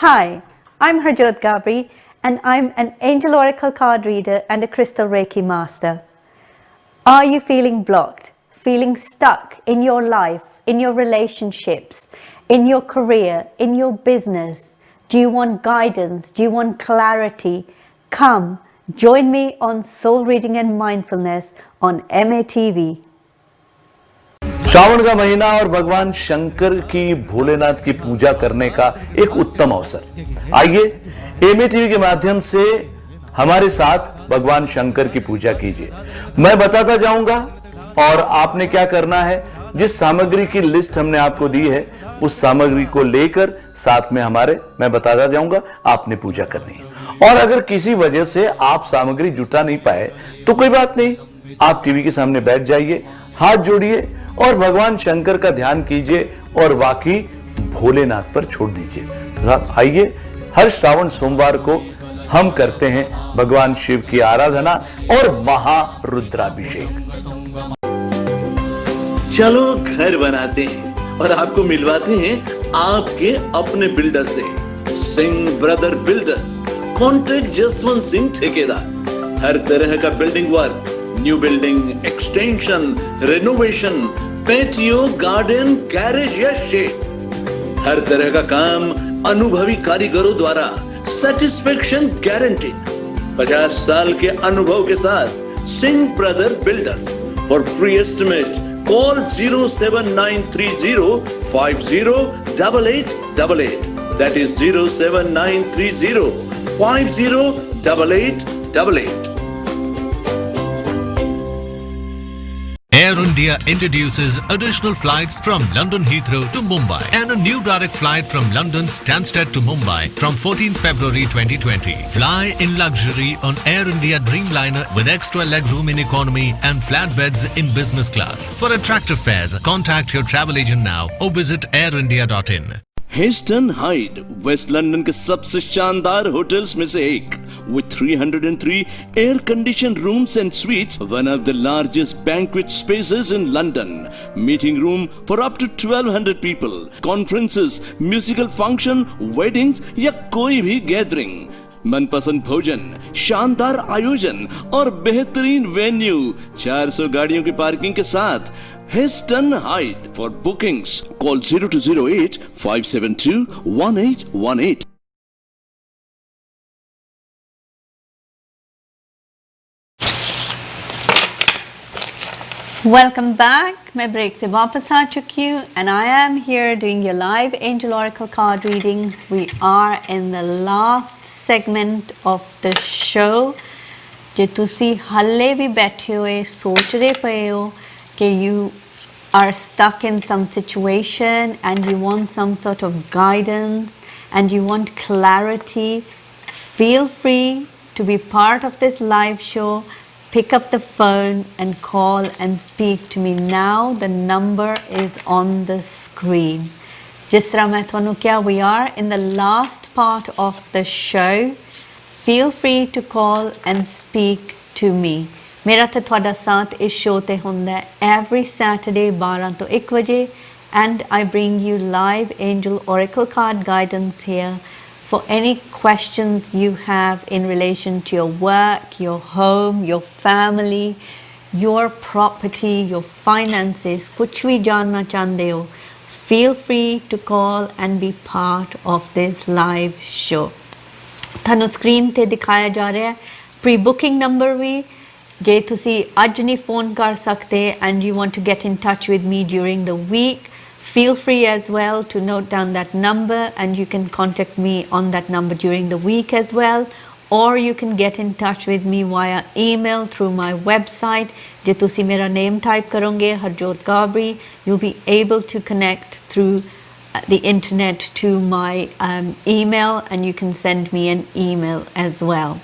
Speaker 1: Hi, I'm Harjot Gabri and I'm an angel oracle card reader and a crystal Reiki master. Are you feeling blocked, feeling stuck in your life, in your relationships, in your career, in your business? Do you want guidance? Do you want clarity? Come, join me on Soul Reading and Mindfulness on MATV.
Speaker 3: Shravan का महीना और भगवान शंकर की, भोलेनाथ की पूजा करने का एक उत्तम अवसर। आइए एमए टीवी के माध्यम से हमारे साथ भगवान शंकर की पूजा कीजिए। मैं बताता जाऊंगा और आपने क्या करना है, जिस सामग्री की लिस्ट हमने आपको दी है उस सामग्री को लेकर साथ में मैं बताता जाऊंगा, आपने पूजा करनी है। और अगर किसी वजह से आप सामग्री जुटा नहीं पाए तो कोई बात नहीं, आप टीवी के सामने बैठ जाइए, हाथ जोड़िए और भगवान शंकर का ध्यान कीजिए और बाकी भोलेनाथ पर छोड़ दीजिए। आइए, हर श्रावण सोमवार को हम करते हैं भगवान शिव की आराधना और महारुद्राभिषेक। चलो घर बनाते हैं और आपको मिलवाते हैं आपके अपने बिल्डर से। Singh brother builders, contract Jaswant Singh ठेकेदार। हर तरह का building work, new building, extension, renovation, patio, garden, garage या शेड, हर तरह का काम अनुभवी कारीगरों द्वारा, सेटिस्फेक्शन गारंटीड। 50 साल के अनुभव के साथ Singh brother builders. For free estimate call 07930 508888, that is 07930 508888।
Speaker 2: Air India introduces additional flights from London Heathrow to Mumbai and a new direct flight from London Stansted to Mumbai from 14 February 2020. Fly in luxury on Air India Dreamliner with extra legroom in economy and flat beds in business class. For attractive fares, contact your travel agent now or visit airindia.in.
Speaker 5: Heston Hyde west London के सबसे शानदार hotels में से एक, with 303 air conditioned rooms and suites, one of the largest banquet spaces in London, meeting room for up to 1200 people, conferences, musical function, weddings या कोई भी gathering, मनपसंद भोजन, शानदार आयोजन और बेहतरीन वेन्यू, 400 गाड़ियों की पार्किंग के साथ Heston Hyde. For bookings, call 0208 572 1818.
Speaker 1: Welcome back. मैं ब्रेक से वापस आ चुकी हूँ and I am here doing your live angel oracle card readings. We are in the last segment of the show. जे तुसी हल्ले भी बैठे हुए सोच रहे पए हो कि you are stuck in some situation and you want some sort of guidance and you want clarity, feel free to be part of this live show. Pick up the phone and call and speak to me now. The number is on the screen. Jis tarah main thonu kya, we are in the last part of the show. Feel free to call and speak to me. मेरा ते थोड़ा साथ इस show ते हुंदा every Saturday 12 to 1 बजे and I bring you live angel oracle card guidance here for any questions you have in relation to your work, your home, your family, your property, your finances, kuch bhi janna chahte ho, feel free to call and be part of this live show. Thanu screen te dikhaya ja raha hai pre-booking number bhi. Je tusi aj nahi phone kar sakte and you want to get in touch with me during the week, feel free as well to note down that number and you can contact me on that number during the week as well, or you can get in touch with me via email through my website. Je tusi mera name type karonge Harjot Gabri, you'll be able to connect through the internet to my email and you can send me an email as well.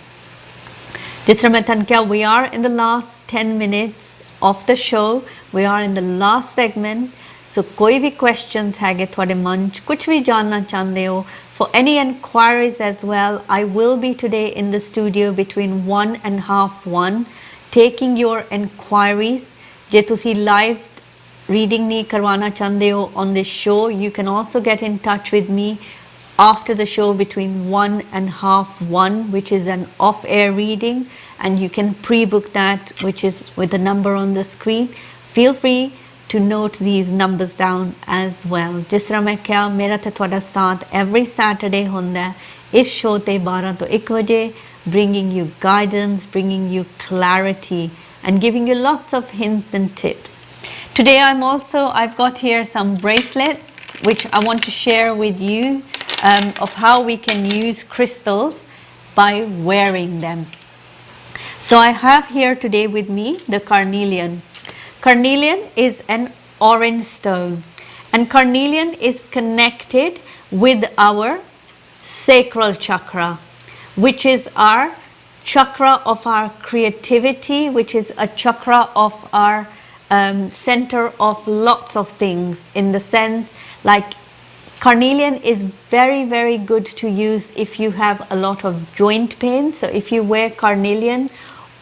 Speaker 1: We are in the last 10 minutes of the show. We are in the last segment. So koi bhi questions hage thode man ch kuch bhi janna chahte ho, for any enquiries as well, I will be today in the studio between 1 and half 1 taking your enquiries. Je tusi live reading nahi karwana chahte ho on this show, you can also get in touch with me after the show between 1 and half 1, which is an off-air reading, and you can pre-book that, which is with the number on the screen. Feel free to note these numbers down as well. जिस तरह मैं क्या मेरा ते थोड़ा साथ every Saturday होंदा है इस show ते 12 to 1 बजे, bringing you guidance, bringing you clarity and giving you lots of hints and tips. Today I've got here some bracelets which I want to share with you of how we can use crystals by wearing them. So I have here today with me the carnelian. Carnelian is an orange stone and carnelian is connected with our sacral chakra, which is our chakra of our creativity, which is a chakra of our center of lots of things, in the sense like carnelian is very, very good to use if you have a lot of joint pain. So if you wear carnelian,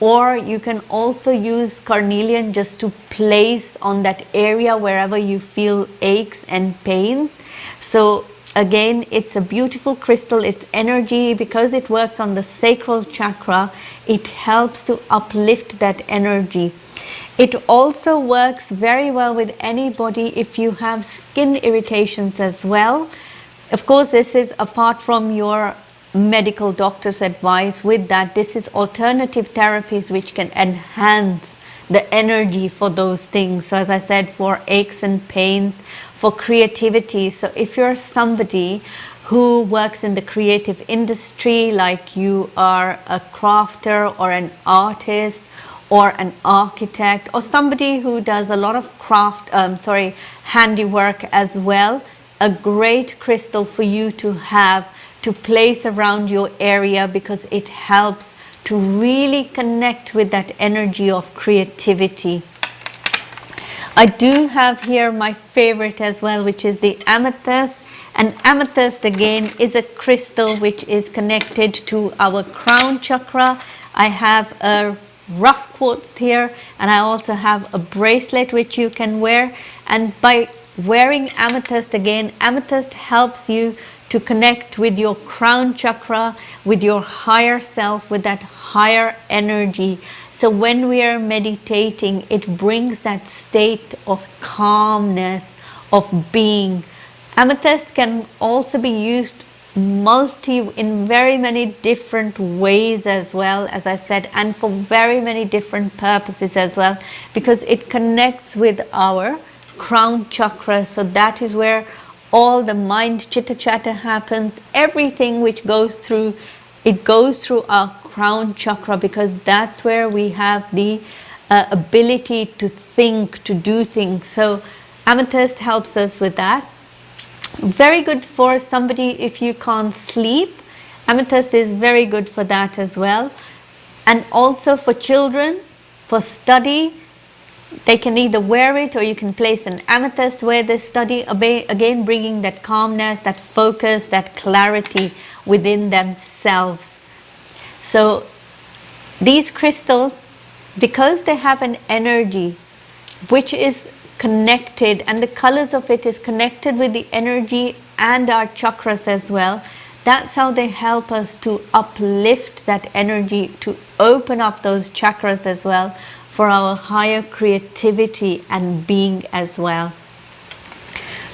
Speaker 1: or you can also use carnelian just to place on that area wherever you feel aches and pains. So again, it's a beautiful crystal. It's energy, because it works on the sacral chakra, it helps to uplift that energy. It also works very well with anybody if you have skin irritations as well. Of course, this is apart from your medical doctor's advice. With that, this is alternative therapies which can enhance the energy for those things. So as I said, for aches and pains, for creativity. So if you're somebody who works in the creative industry, like you are a crafter or an artist or an architect, or somebody who does a lot of handiwork as well, a great crystal for you to have to place around your area, because it helps to really connect with that energy of creativity. I do have here my favorite as well, which is the amethyst. And amethyst again is a crystal which is connected to our crown chakra. I have a rough quartz here, and I also have a bracelet which you can wear. And by wearing amethyst, again, amethyst helps you to connect with your crown chakra, with your higher self, with that higher energy. So when we are meditating, it brings that state of calmness, of being. Amethyst can also be used in very many different ways as well, as I said, and for very many different purposes as well, because it connects with our crown chakra. So that is where all the mind chitter chatter happens. Everything which goes through, it goes through our crown chakra, because that's where we have the ability to think, to do things. So amethyst helps us with that. Very good for somebody if you can't sleep. Amethyst is very good for that as well. And also for children, for study, they can either wear it or you can place an amethyst where they study, again bringing that calmness, that focus, that clarity within themselves. So these crystals, because they have an energy which is connected, and the colors of it is connected with the energy and our chakras as well, that's how they help us to uplift that energy, to open up those chakras as well for our higher creativity and being as well.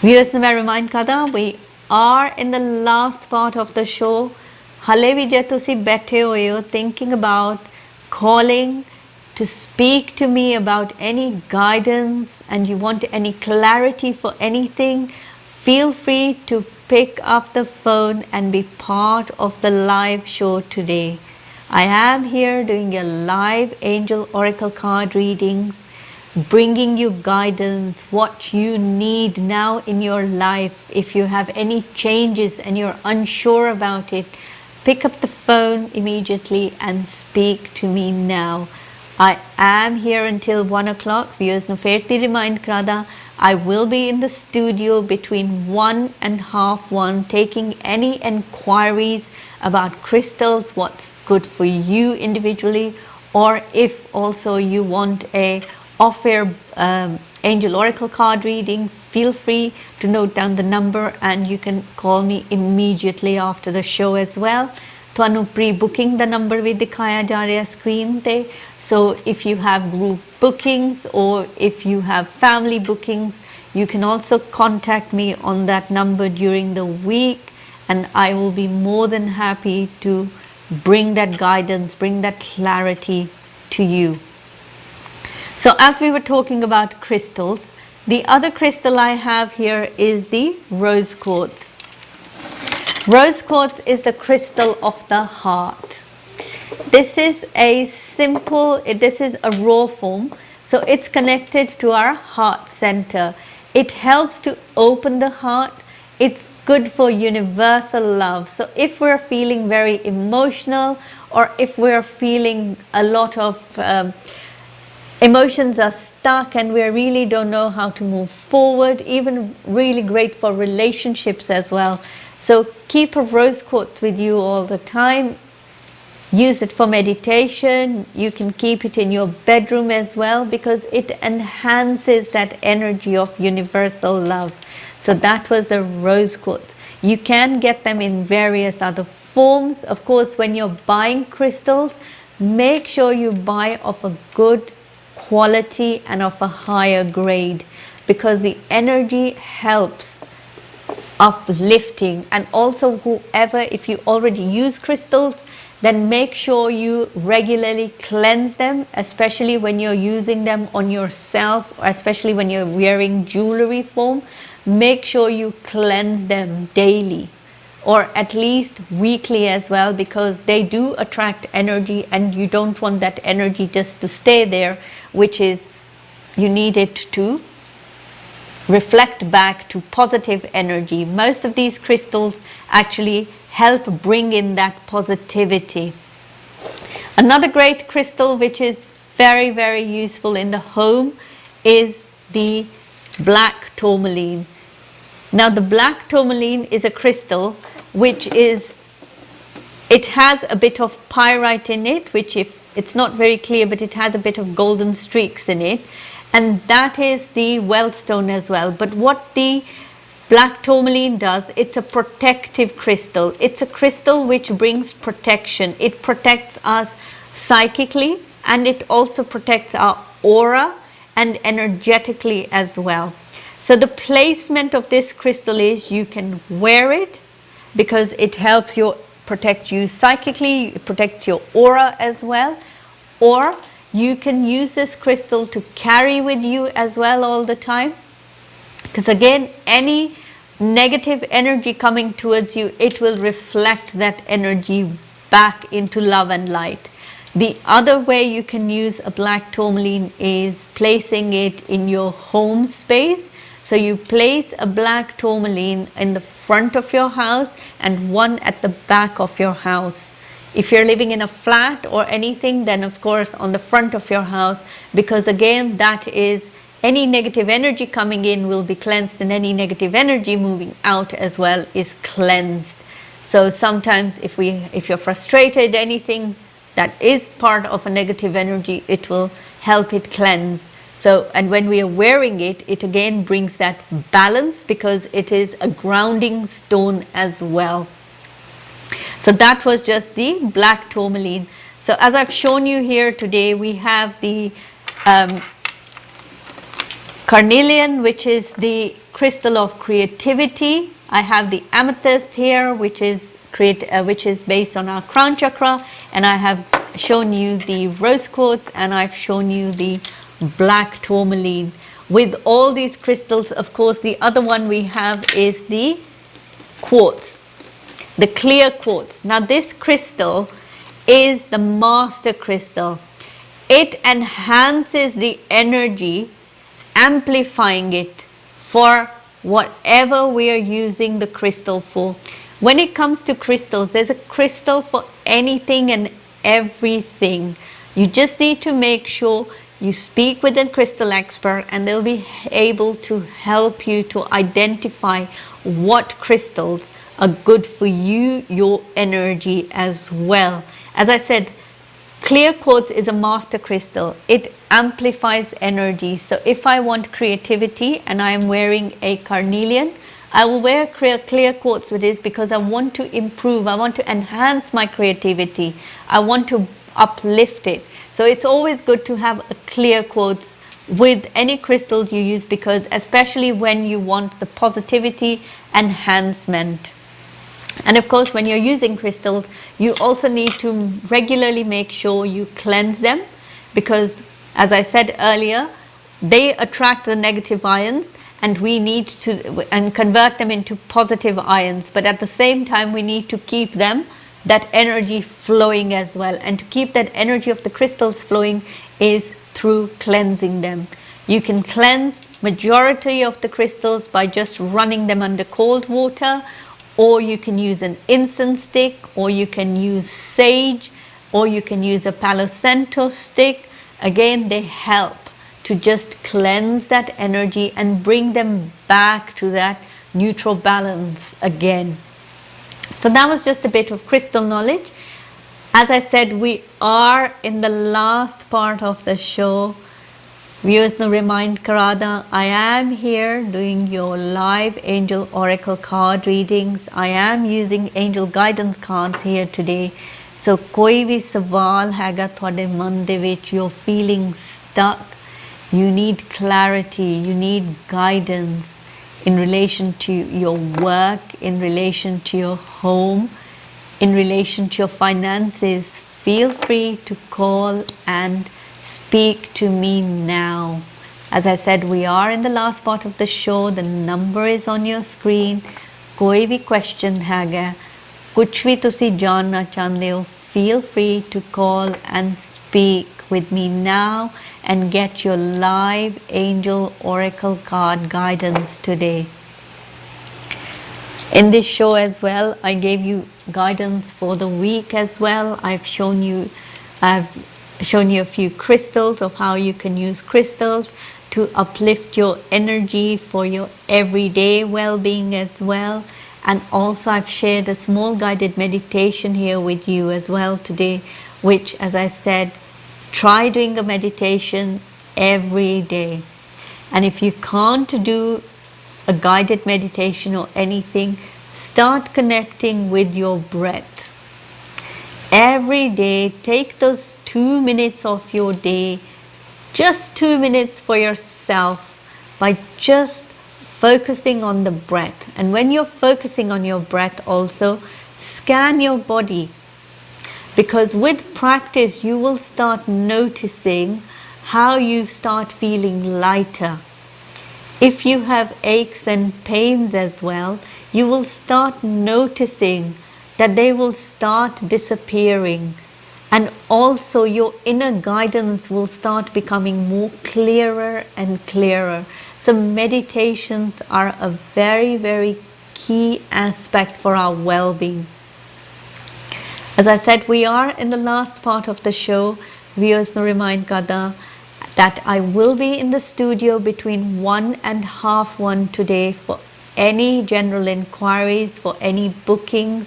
Speaker 1: Viewers, मैं remind करदा, we are in the last part of the show. हाले भी जे तुसी बैठे होए हो thinking about calling to speak to me about any guidance and you want any clarity for anything, feel free to pick up the phone and be part of the live show today. I am here doing your live angel oracle card readings, bringing you guidance, what you need now in your life. If you have any changes and you're unsure about it, pick up the phone immediately and speak to me now. I am here until 1 o'clock. Viewers, no ferti remind krada, I will be in the studio between 1 and half 1, taking any inquiries about crystals, what's good for you individually, or if also you want a off-air angel oracle card reading, feel free to note down the number and you can call me immediately after the show as well. ਤੁਹਾਨੂੰ pre-booking ਦਾ number ਵੀ ਦਿਖਾਇਆ ਜਾ ਰਿਹਾ screen ਤੇ. So if you have group bookings or if you have family bookings, you can also contact me on that number during the week and I will be more than happy to bring that guidance, bring that clarity to you. So as we were talking about crystals, the other crystal I have here is the rose quartz. Rose quartz is the crystal of the heart. This is a raw form, so it's connected to our heart center. It helps to open the heart. It's good for universal love. So if we're feeling very emotional or if we're feeling a lot of emotions are stuck and we really don't know how to move forward, even really great for relationships as well. So keep a rose quartz with you all the time. Use it for meditation. You can keep it in your bedroom as well because it enhances that energy of universal love. So that was the rose quartz. You can get them in various other forms. Of course, when you're buying crystals, make sure you buy of a good quality and of a higher grade because the energy helps uplifting. And also whoever, if you already use crystals, then make sure you regularly cleanse them, especially when you're using them on yourself, or especially when you're wearing jewelry form. Make sure you cleanse them daily or at least weekly as well, because they do attract energy and you don't want that energy just to stay there, which is you need it to reflect back to positive energy. Most of these crystals actually help bring in that positivity. Another great crystal which is very, very useful in the home is the black tourmaline. Now the black tourmaline is a crystal which is, it has a bit of pyrite in it, which if it's not very clear, but it has a bit of golden streaks in it. And that is the wealth stone as well. But what the black tourmaline does, it's a protective crystal. It's a crystal which brings protection. It protects us psychically, and it also protects our aura and energetically as well. So the placement of this crystal is you can wear it because it helps you protect you psychically, it protects your aura as well, or you can use this crystal to carry with you as well all the time, because again, any negative energy coming towards you, it will reflect that energy back into love and light. The other way you can use a black tourmaline is placing it in your home space. So you place a black tourmaline in the front of your house and one at the back of your house. If you're living in a flat or anything, then of course on the front of your house, because again, that is any negative energy coming in will be cleansed, and any negative energy moving out as well is cleansed. So sometimes if you're frustrated, anything that is part of a negative energy, it will help it cleanse. So, and when we are wearing it, it again brings that balance because it is a grounding stone as well. So that was just the black tourmaline. So as I've shown you here today, we have the carnelian, which is the crystal of creativity. I have the amethyst here, which is based on our crown chakra, and I have shown you the rose quartz, and I've shown you the black tourmaline. With all these crystals, of course, the other one we have is the quartz, the clear quartz. Now this crystal is the master crystal. It enhances the energy, amplifying it for whatever we are using the crystal for. When it comes to crystals, there's a crystal for anything and everything. You just need to make sure you speak with a crystal expert, and they'll be able to help you to identify what crystals are good for you, your energy as well. As I said, clear quartz is a master crystal. It amplifies energy. So if I want creativity and I am wearing a carnelian, I will wear clear quartz with it because I want to improve, I want to enhance my creativity, I want to uplift it. So it's always good to have a clear quartz with any crystals you use, because especially when you want the positivity enhancement. And of course, when you're using crystals, you also need to regularly make sure you cleanse them, because as I said earlier, they attract the negative ions, and we need to convert them into positive ions. But at the same time, we need to keep them, that energy flowing as well. And to keep that energy of the crystals flowing is through cleansing them. You can cleanse majority of the crystals by just running them under cold water, or you can use an incense stick, or you can use sage, or you can use a Palo Santo stick. Again, they help to just cleanse that energy and bring them back to that neutral balance again. So that was just a bit of crystal knowledge. As I said, we are in the last part of the show. Viewers know remind Karada, I am here doing your live angel oracle card readings. I am using angel guidance cards here today. So koi vi sawal haiga thode man de vich, you're feeling stuck, you need clarity, you need guidance in relation to your work, in relation to your home, in relation to your finances, feel free to call and speak to me now. As I said, we are in the last part of the show. The number is on your screen. Koi bhi question haga, kuch bhi tusi janna chahde ho, feel free to call and speak with me now and get your live angel oracle card guidance today. In this show as well, I gave you guidance for the week as well. I've shown you a few crystals of how you can use crystals to uplift your energy for your everyday well-being as well. And also I've shared a small guided meditation here with you as well today, which, as I said, try doing a meditation every day. And if you can't do a guided meditation or anything, start connecting with your breath. Every day, take those 2 minutes of your day, just 2 minutes for yourself, by just focusing on the breath. And when you're focusing on your breath also, scan your body, because with practice you will start noticing how you start feeling lighter. If you have aches and pains as well, you will start noticing that they will start disappearing, and also your inner guidance will start becoming more clearer and clearer. So meditations are a very, very key aspect for our well-being. As I said, we are in the last part of the show. Viewers, remind Kada that I will be in the studio between 1 and half 1 today for any general inquiries, for any bookings,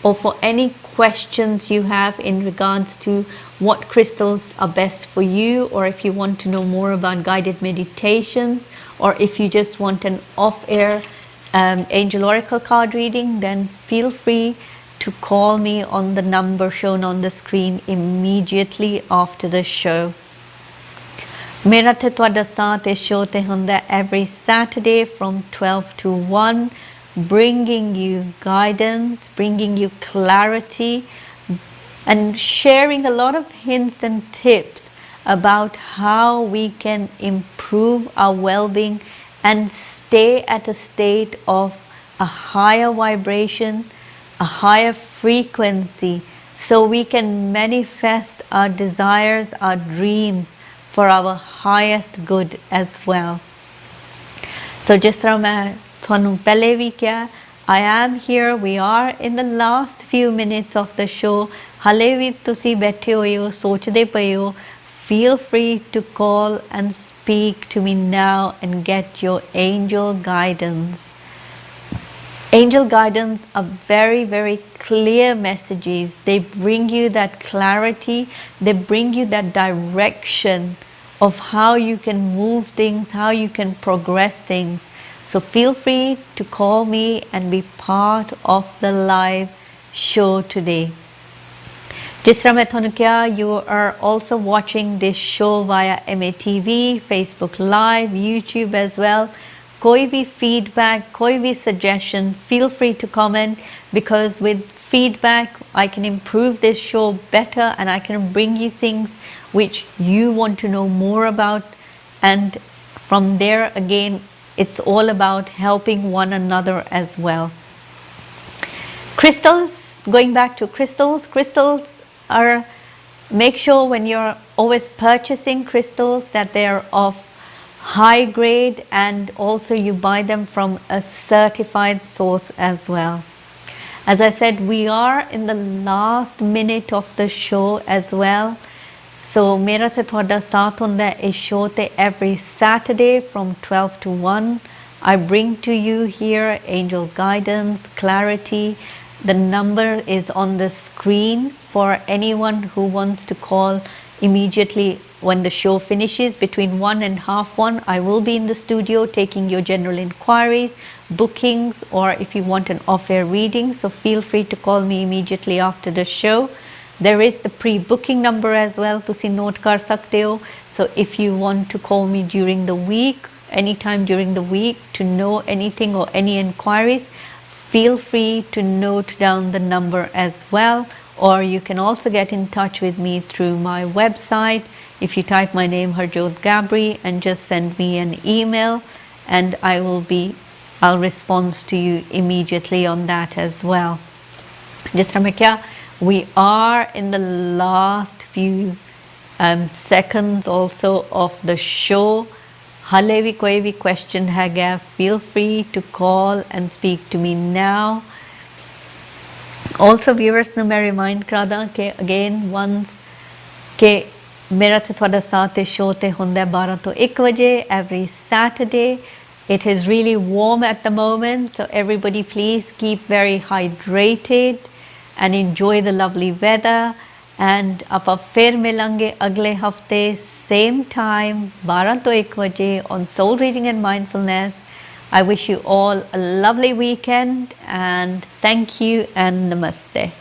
Speaker 1: or for any questions you have in regards to what crystals are best for you, or if you want to know more about guided meditations, or if you just want an off-air angel oracle card reading, then feel free to call me on the number shown on the screen immediately after the show. मेरा ते तुहाडा साथ इस show ते हुंदा every Saturday from 12 to 1, bringing you guidance, bringing you clarity, and sharing a lot of hints and tips about how we can improve our well-being and stay at a state of a higher vibration, a higher frequency, so we can manifest our desires, our dreams for our highest good as well. So just ਤਰ੍ਹਾਂ ਮੈਂ ਤੁਹਾਨੂੰ ਪਹਿਲੇ ਵੀ ਕਿਹਾ, I am here, we are in the last few minutes of the show. ਹਾਲੇ ਵੀ ਤੁਸੀਂ ਬੈਠੇ ਹੋਏ ਹੋ, ਸੋਚਦੇ ਪਏ ਹੋ, feel free to call and speak to me now and get your angel guidance. Angel guidance are very, very clear messages. They bring you that clarity, they bring you that direction of how you can move things, how you can progress things. So feel free to call me and be part of the live show today. जिस तरह मैं ਤੁਹਾਨੂੰ ਕਿਹਾ, you are also watching this show via MATV, Facebook Live, YouTube as well. कोई भी feedback, कोई भी suggestion, feel free to comment, because with feedback I can improve this show better and I can bring you things which you want to know more about, and from there again it's all about helping one another as well. Crystals, going back to crystals, crystals are, make sure when you're always purchasing crystals that they are of high grade, and also you buy them from a certified source as well. As I said, we are in the last minute of the show as well. So मेरा ते तुहाडा साथ हुंदा है इस show ते every Saturday from 12 to 1. I bring to you here angel guidance, clarity. The number is on the screen for anyone who wants to call immediately when the show finishes between 1 and half 1. I will be in the studio taking your general inquiries, bookings, or if you want an off-air reading, so feel free to call me immediately after the show. There is the pre-booking number as well, तुसी note कर सकते हो. So if you want to call me during the week, anytime during the week, to know anything or any inquiries, feel free to note down the number as well. Or you can also get in touch with me through my website. If you type my name, Harjot Gabri, and just send me an email, and I'll respond to you immediately on that as well. Just ramekya, we are in the last few seconds also of the show. Hale vi koi vi question hai, feel free to call and speak to me now. Also viewers nu मैं remind करदा कि again once कि मेरा ते तुहाडा साथ इस show ते हुंदा 12 to 1 बजे every Saturday. It is really warm at the moment, so everybody please keep very hydrated and enjoy the lovely weather. And ਆਪਾਂ ਫਿਰ ਮਿਲਾਂਗੇ ਅਗਲੇ ਹਫਤੇ same time 12 to 1 ਵਜੇ on Soul Reading and Mindfulness I wish you all a lovely weekend, and thank you and namaste.